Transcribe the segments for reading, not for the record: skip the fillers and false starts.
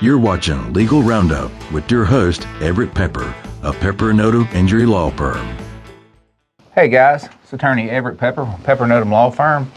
You're watching Legal Roundup with your host, Everett Pepper, of Pepper and Odom Injury Law Firm. Hey guys, it's attorney Everett Pepper, Pepper and Odom Law Firm.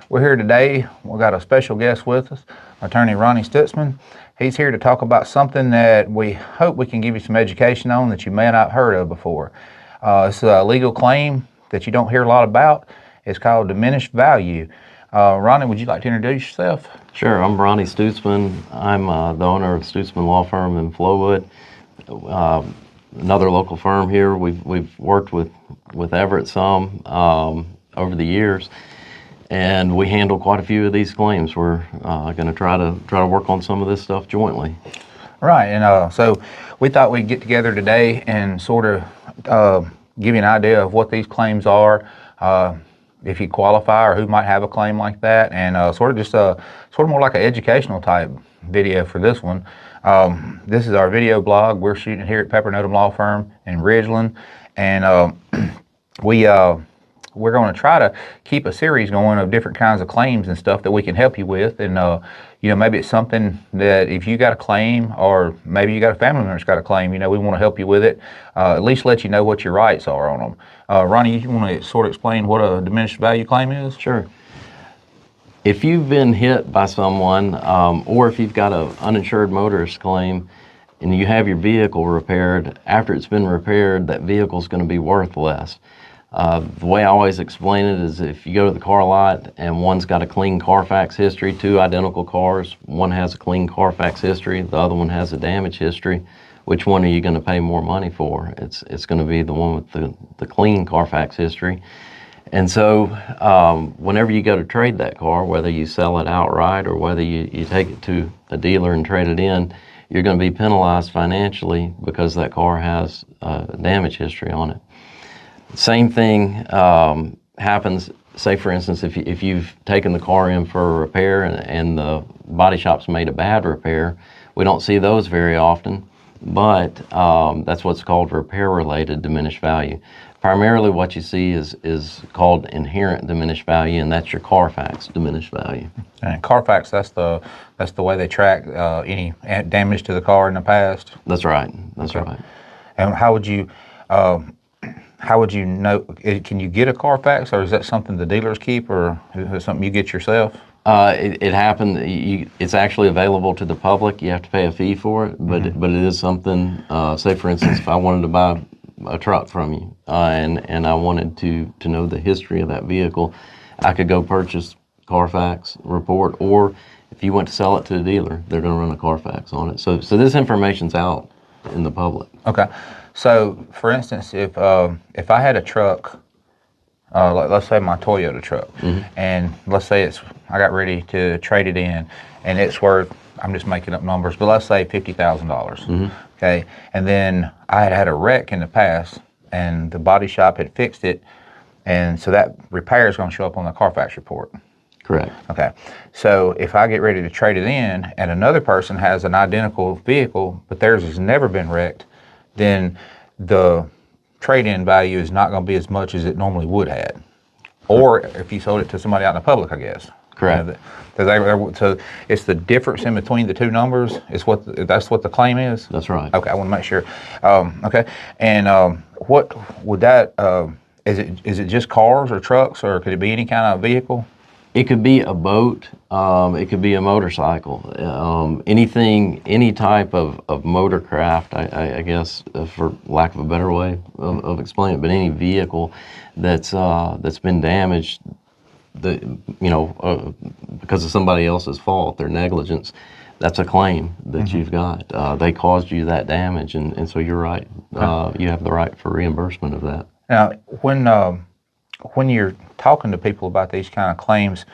We're here today. We've got a special guest with us, attorney Ronnie Stutzman. He's here to talk about something that we hope we can give you some education on that you may not have heard of before. It's a legal claim that you don't hear a lot about. It's called diminished value. Ronnie, would you like to introduce yourself? Sure, I'm Ronnie Stutzman. I'm the owner of Stutzman Law Firm in Flowood, another local firm here. We've worked with Everett some over the years, and we handle quite a few of these claims. We're going to try to work on some of this stuff jointly. Right, and so we thought we'd get together today and sort of give you an idea of what these claims are. If you qualify or who might have a claim like that, and sort of more like an educational type video for this one. This is our video blog. We're shooting here at Pepper and Odom Law Firm in Ridgeland, and we're going to try to keep a series going of different kinds of claims and stuff that we can help you with. And maybe it's something that if you got a claim, or maybe you got a family member that's got a claim, we want to help you with it. At least let you know what your rights are on them. Ronnie, you want to sort of explain what a diminished value claim is? Sure. If you've been hit by someone, or if you've got an uninsured motorist claim, and you have your vehicle repaired, after it's been repaired, that vehicle's going to be worth less. The way I always explain it is if you go to the car lot and one's got a clean Carfax history, two identical cars, one has a clean Carfax history, the other one has a damage history, which one are you going to pay more money for? It's going to be the one with the clean Carfax history. And so whenever you go to trade that car, whether you sell it outright or whether you take it to a dealer and trade it in, you're going to be penalized financially because that car has a damage history on it. Same thing happens, say for instance, if you've taken the car in for a repair and the body shop's made a bad repair. We don't see those very often, but that's what's called repair-related diminished value. Primarily what you see is called inherent diminished value, and that's your Carfax diminished value. And Carfax, that's the way they track any damage to the car in the past? That's right, that's right. And how would you know, can you get a Carfax, or is that something the dealers keep, or is it something you get yourself? It happened, it's actually available to the public. You have to pay a fee for it, but it is something, say for instance, if I wanted to buy a truck from you and I wanted to know the history of that vehicle, I could go purchase Carfax report, or if you went to sell it to the dealer, they're going to run a Carfax on it. So this information's out in the public. Okay. So, for instance, if I had a truck, let's say my Toyota truck, and let's say I got ready to trade it in, and it's worth, I'm just making up numbers, but let's say $50,000. Okay, and then I had a wreck in the past, and the body shop had fixed it, and so that repair is going to show up on the Carfax report. Correct. Okay, so if I get ready to trade it in, and another person has an identical vehicle, but theirs has never been wrecked, then the trade-in value is not going to be as much as it normally would have. Or if you sold it to somebody out in the public, I guess. Correct. So it's the difference in between the two numbers. That's what the claim is? That's right. Okay, I want to make sure. Okay, and what would that, is it just cars or trucks, or could it be any kind of vehicle? It could be a boat, it could be a motorcycle, anything, any type of motorcraft, I guess, for lack of a better way of explaining it, but any vehicle that's been damaged, because of somebody else's fault, their negligence, that's a claim that you've got. They caused you that damage, and so you're right. You have the right for reimbursement of that. Now, when you're talking to people about these kind of claims,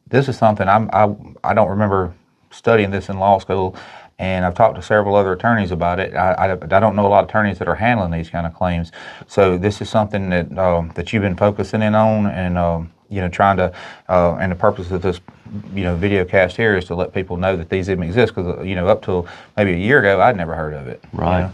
this is something I don't remember studying this in law school, and I've talked to several other attorneys about it. I don't know a lot of attorneys that are handling these kind of claims. So this is something that you've been focusing in on, and trying to, and the purpose of this video cast here is to let people know that these even exist, because up till maybe a year ago I'd never heard of it. Right.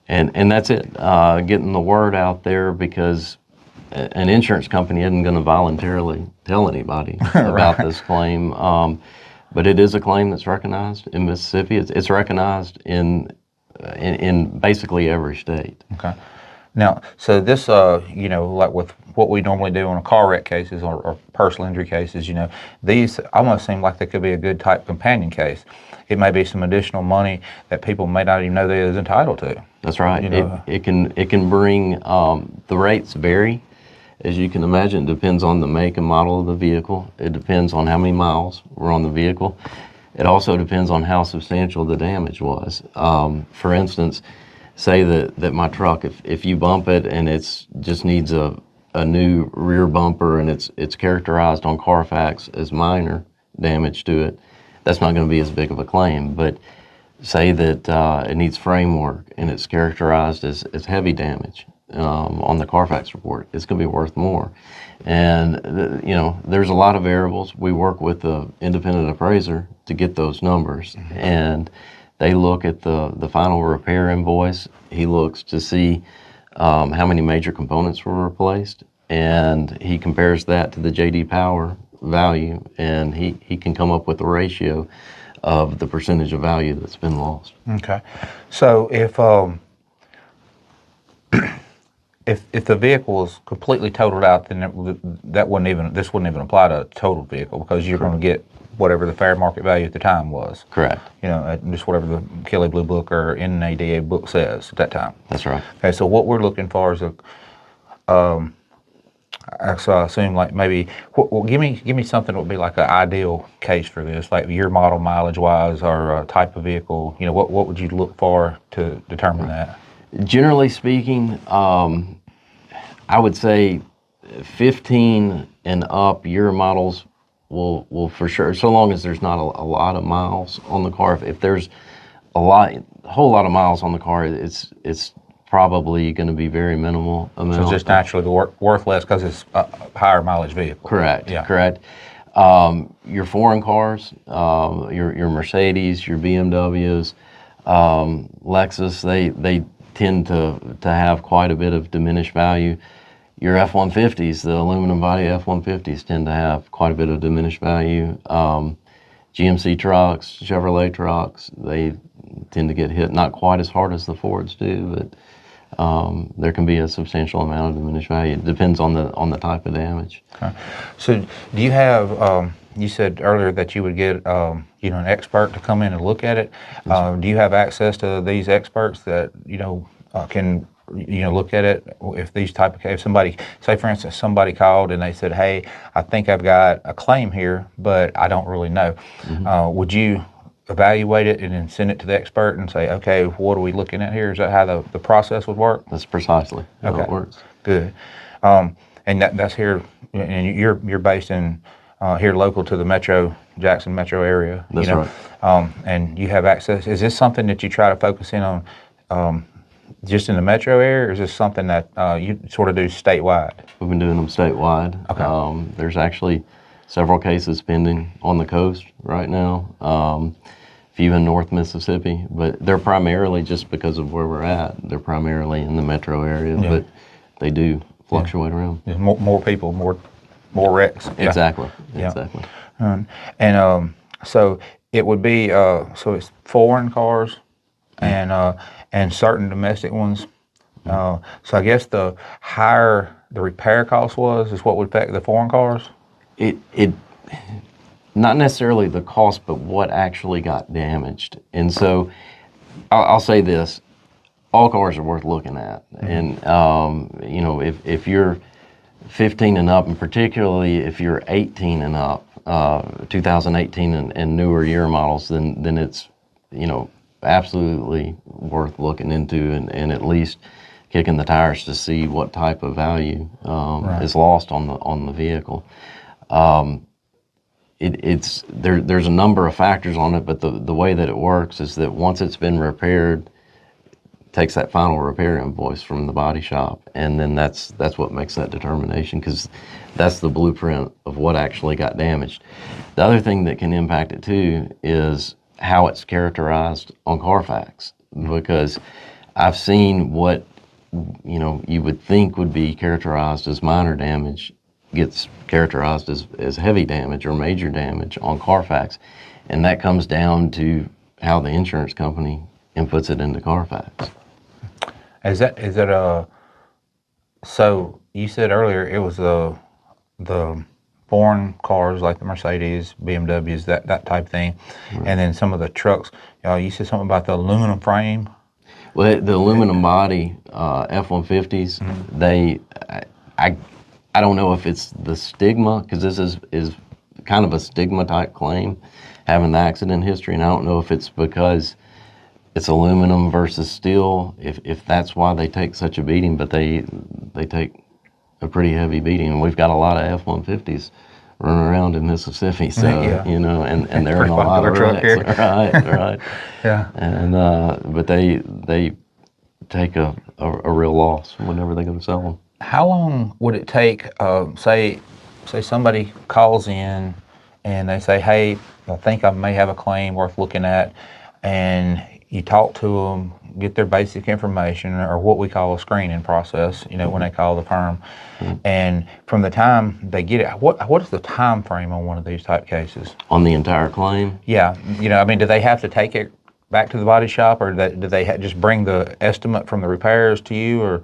And that's it, getting the word out there, because an insurance company isn't going to voluntarily tell anybody about this claim. But it is a claim that's recognized in Mississippi. It's recognized in basically every state. Okay. Now, so this, like with what we normally do on a car wreck cases or personal injury cases, these almost seem like they could be a good type companion case. It may be some additional money that people may not even know they're entitled to. That's right. It can bring, the rates vary. As you can imagine, it depends on the make and model of the vehicle. It depends on how many miles were on the vehicle. It also depends on how substantial the damage was. For instance, say that my truck, if you bump it and it's just needs a new rear bumper and it's characterized on Carfax as minor damage to it, that's not going to be as big of a claim. But say that it needs framework and it's characterized as heavy damage on the Carfax report, it's going to be worth more. And there's a lot of variables. We work with the independent appraiser to get those numbers, and they look at the final repair invoice. He looks to see how many major components were replaced, and he compares that to the J.D. Power value, and he can come up with a ratio of the percentage of value that's been lost. Okay. So if the vehicle was completely totaled out, then this wouldn't even apply to a totaled vehicle, because you're going to get whatever the fair market value at the time was. Correct. Just whatever the Kelly Blue Book or NADA book says at that time. That's right. Okay, so what we're looking for is so I assume like maybe, give me something that would be like an ideal case for this, like year, model, mileage wise, or type of vehicle. What would you look for to determine that? Generally speaking, I would say 15 and up year models will for sure, so long as there's not a lot of miles on the car. If there's a whole lot of miles on the car, it's probably going to be very minimal amount. So it's just naturally worth less because it's a higher mileage vehicle. Correct. Yeah. Correct. Your foreign cars, your Mercedes, your BMWs, Lexus, they tend to have quite a bit of diminished value. Your F-150s, the aluminum body F-150s, tend to have quite a bit of diminished value. GMC trucks, Chevrolet trucks, they tend to get hit not quite as hard as the Fords do, but there can be a substantial amount of diminished value. It depends on the type of damage. Okay. So do you have, you said earlier that you would get an expert to come in and look at it. Do you have access to these experts that can look at it? If these type of cases, somebody, say for instance, somebody called and they said, hey, I think I've got a claim here, but I don't really know. Would you evaluate it and then send it to the expert and say, okay, what are we looking at here? Is that how the process would work? That's precisely how Okay. it works. Good. And that's here, and you're based in here local to the Jackson metro area. That's right. And you have access. Is this something that you try to focus in on just in the metro area, or is this something that you sort of do statewide? We've been doing them statewide. Okay. There's actually several cases pending on the coast right now, a few in North Mississippi, but they're primarily, just because of where we're at, they're primarily in the metro area, but they do fluctuate around. There's more people, more wrecks. Yeah. Exactly. Yeah. Exactly. So it would be so it's foreign cars and certain domestic ones. So I guess the higher the repair cost is what would affect the foreign cars. It not necessarily the cost, but what actually got damaged. And so I'll say this: all cars are worth looking at, and if you're 15 and up, and particularly if you're 18 and up, 2018 and newer year models, then it's absolutely worth looking into and at least kicking the tires to see what type of value is lost on the vehicle. There's a number of factors on it, but the way that it works is that once it's been repaired, takes that final repair invoice from the body shop, and then that's what makes that determination, because that's the blueprint of what actually got damaged. The other thing that can impact it too is how it's characterized on Carfax, because I've seen what you would think would be characterized as minor damage gets characterized as heavy damage or major damage on Carfax, and that comes down to how the insurance company inputs it into Carfax. Is that so you said earlier it was the foreign cars like the Mercedes, BMWs, that type thing, and then some of the trucks. You said something about the aluminum frame. Well, the aluminum body F-150s, I don't know if it's the stigma, because this is kind of a stigma type claim, having the accident history, and I don't know if it's because it's aluminum versus steel, if that's why they take such a beating, but they take a pretty heavy beating, and we've got a lot of F-150s running around in Mississippi, so and they're in a lot of wrecks, here. right, yeah, and but they take a real loss whenever they go to sell them. How long would it take? Say somebody calls in and they say, "Hey, I think I may have a claim worth looking at," and you talk to them, get their basic information, or what we call a screening process, when they call the firm. And from the time they get it, what is the time frame on one of these type cases? On the entire claim? Yeah. Do they have to take it back to the body shop, or do they just bring the estimate from the repairs to you, or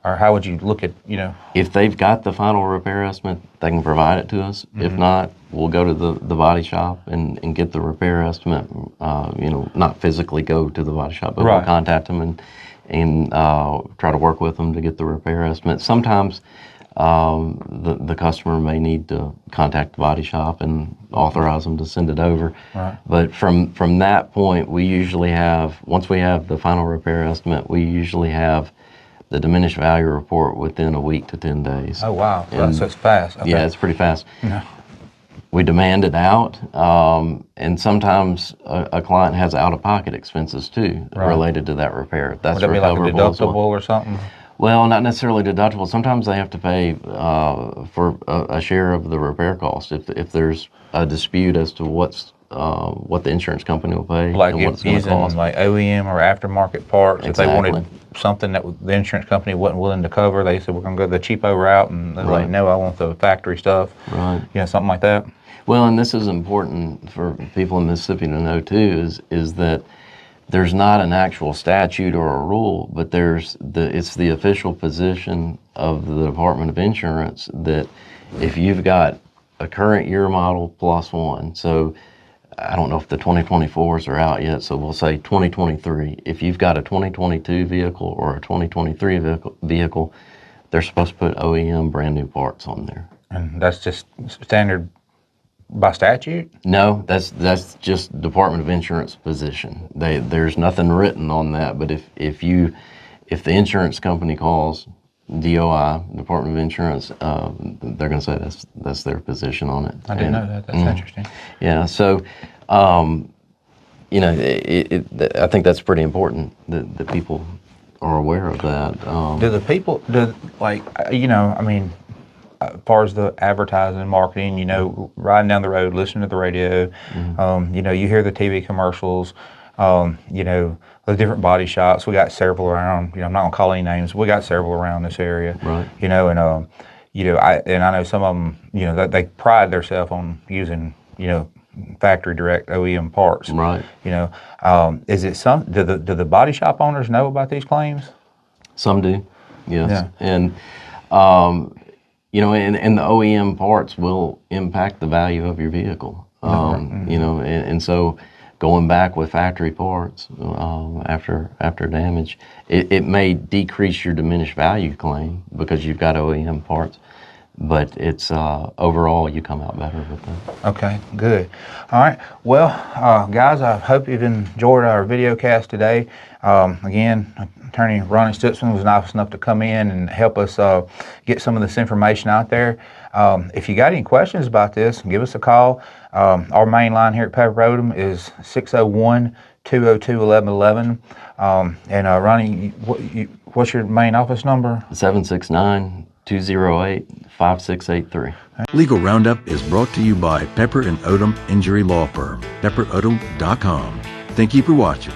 how would you look at, If they've got the final repair estimate, they can provide it to us. If not, we'll go to the body shop and get the repair estimate, not physically go to the body shop, but we'll contact them and try to work with them to get the repair estimate. Sometimes the customer may need to contact the body shop and authorize them to send it over. Right. But from that point, we usually have, once we have the final repair estimate, we usually have the diminished value report within a week to 10 days. Oh, wow. So it's fast. Okay. Yeah, it's pretty fast. Yeah. We demand it out, and sometimes a client has out-of-pocket expenses too related to that repair. That's would that be like a recoverable as deductible well. or something? Well, not necessarily deductible. Sometimes they have to pay for a share of the repair cost if there's a dispute as to what the insurance company will pay Like and what it's going to using cost. like OEM or aftermarket parts. Exactly. If they wanted something that the insurance company wasn't willing to cover, they said, we're going to go the cheapo route, and they're like, no, I want the factory stuff. Right. Something like that. Well, and this is important for people in Mississippi to know too, is that there's not an actual statute or a rule, but it's the official position of the Department of Insurance that if you've got a current year model plus one, so I don't know if the 2024s are out yet, so we'll say 2023. If you've got a 2022 vehicle or a 2023 vehicle, they're supposed to put OEM brand new parts on there. And that's just standard by statute? No, that's just Department of Insurance position. There's nothing written on that, but if the insurance company calls DOI, Department of Insurance, they're going to say that's their position on it. I didn't know that. That's interesting. Yeah, so I think that's pretty important that people are aware of that. Do the people as far as the advertising and marketing, riding down the road, listening to the radio, you hear the TV commercials, the different body shops. We got several around. I'm not gonna call any names. We got several around this area. Right. I know some of them. That they pride themselves on using factory direct OEM parts. Right. Is it do the body shop owners know about these claims? Some do. Yes. Yeah. And and the OEM parts will impact the value of your vehicle. And so going back with factory parts after damage, it may decrease your diminished value claim because you've got OEM parts, but it's overall you come out better with them. Okay, good. All right. Well, guys, I hope you've enjoyed our video cast today. Again, Attorney Ronnie Stutzman was nice enough to come in and help us get some of this information out there. If you got any questions about this, give us a call. Our main line here at Pepper Odom is 601-202-1111. And Ronnie, what's your main office number? 769-208-5683. Legal Roundup is brought to you by Pepper and Odom Injury Law Firm, pepperodom.com. Thank you for watching.